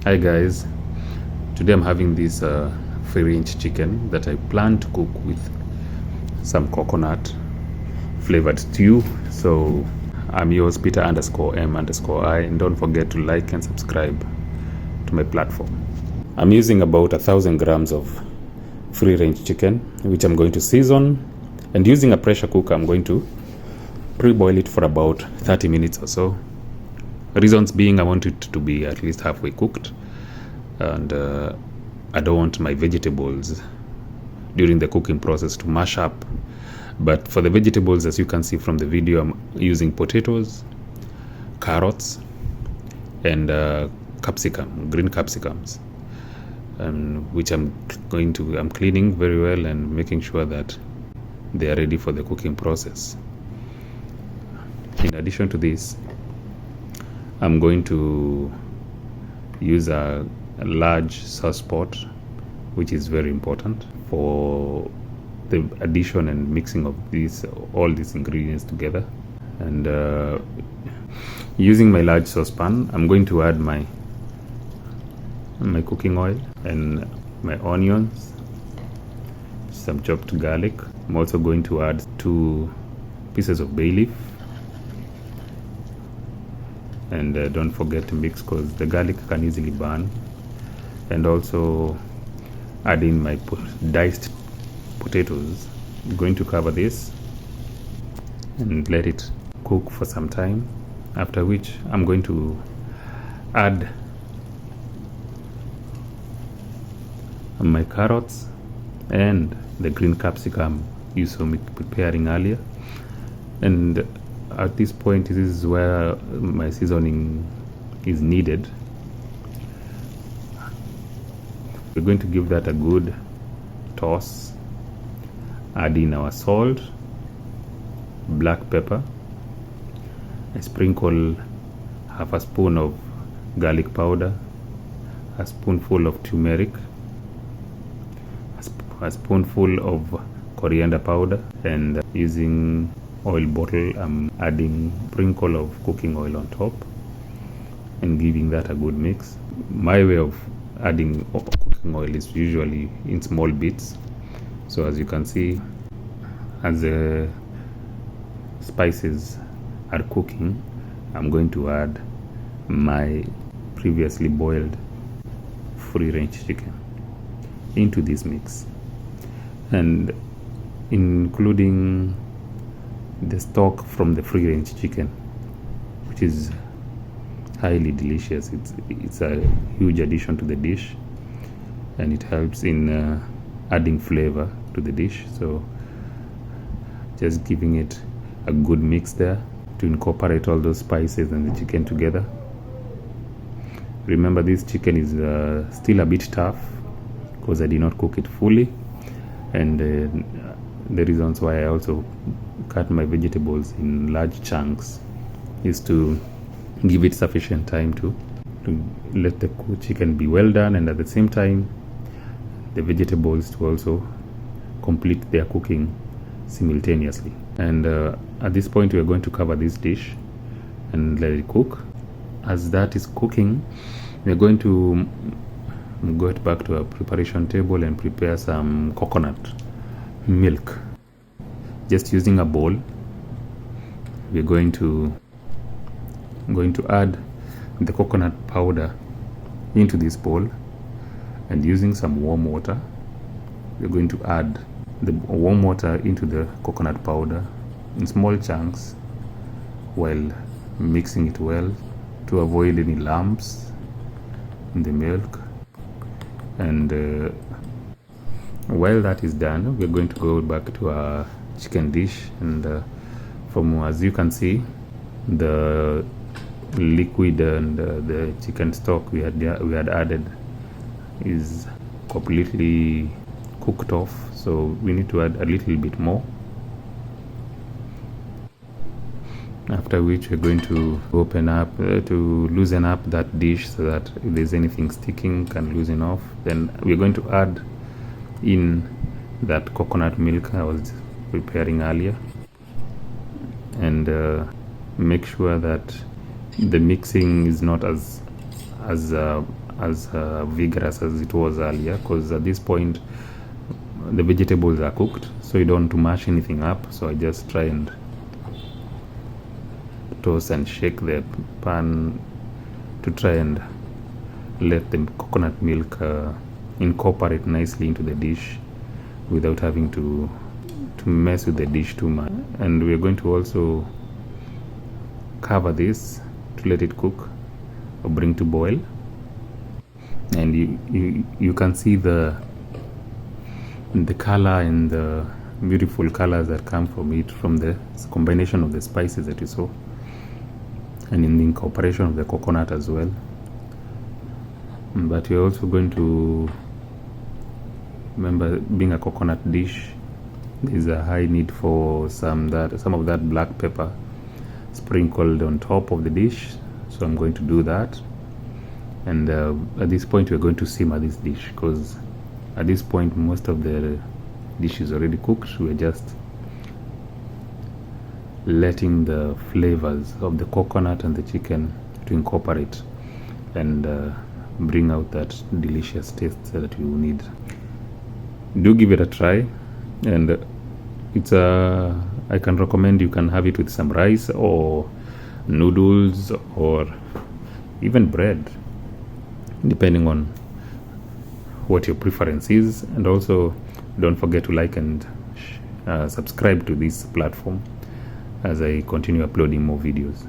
Hi guys, today I'm having this free range chicken that I plan to cook with some coconut flavored stew. So I'm yours, Peter_M_I, and don't forget to like and subscribe to my platform. I'm using about 1,000 grams of free range chicken, which I'm going to season, and using a pressure cooker I'm going to pre-boil it for about 30 minutes or so. Reasons being, I want it to be at least halfway cooked, and I don't want my vegetables during the cooking process to mash up. But for the vegetables, as you can see from the video, I'm using potatoes, carrots, and green capsicums, which I'm cleaning very well and making sure that they are ready for the cooking process. In addition to this, I'm going to use a large sauce pot, which is very important for the addition and mixing of all these ingredients together. And using my large saucepan, I'm going to add my cooking oil and my onions, some chopped garlic. I'm also going to add 2 pieces of bay leaf, and don't forget to mix because the garlic can easily burn. And also add in my diced potatoes. I'm going to cover this and let it cook for some time, after which I'm going to add my carrots and the green capsicum you saw me preparing earlier. And at this point, this is where my seasoning is needed. We're going to give that a good toss, add in our salt, black pepper, I sprinkle half a spoon of garlic powder, a spoonful of turmeric, a spoonful of coriander powder, and using oil bottle, I'm adding a sprinkle of cooking oil on top and giving that a good mix. My way of adding cooking oil is usually in small bits. So as you can see, as the spices are cooking, I'm going to add my previously boiled free range chicken into this mix, and including the stock from the free range chicken, which is highly delicious. It's a huge addition to the dish, and it helps in adding flavor to the dish. So just giving it a good mix there to incorporate all those spices and the chicken together. Remember, this chicken is still a bit tough because I did not cook it fully, and the reasons why I also cut my vegetables in large chunks is to give it sufficient time to let the chicken be well done, and at the same time the vegetables to also complete their cooking simultaneously. And at this point, we are going to cover this dish and let it cook. As that is cooking, we are going to go back to our preparation table and prepare some coconut milk. Just using a bowl, we're going to add the coconut powder into this bowl, and using some warm water, we're going to add the warm water into the coconut powder in small chunks while mixing it well to avoid any lumps in the milk. And while that is done, we're going to go back to our chicken dish, and as you can see, the liquid and the chicken stock we had added is completely cooked off, so we need to add a little bit more, after which we're going to open up to loosen up that dish so that if there's anything sticking can loosen off. Then we're going to add in that coconut milk I was preparing earlier, and make sure that the mixing is not as as vigorous as it was earlier, because at this point the vegetables are cooked, so you don't want to mash anything up. So I just try and toss and shake the pan to try and let the coconut milk incorporate nicely into the dish without having to mess with the dish too much. And we're going to also cover this to let it cook or bring to boil. And you can see the color and the beautiful colors that come from it, from the combination of the spices that you saw, and in the incorporation of the coconut as well. But you're also going to remember, being a coconut dish, there's a high need for some of that black pepper sprinkled on top of the dish. So I'm going to do that. And at this point we're going to simmer this dish, because at this point most of the dish is already cooked. We're just letting the flavors of the coconut and the chicken to incorporate and bring out that delicious taste that you need. Do give it a try, and it's I can recommend you can have it with some rice or noodles or even bread, depending on what your preference is. And also don't forget to like and subscribe to this platform as I continue uploading more videos.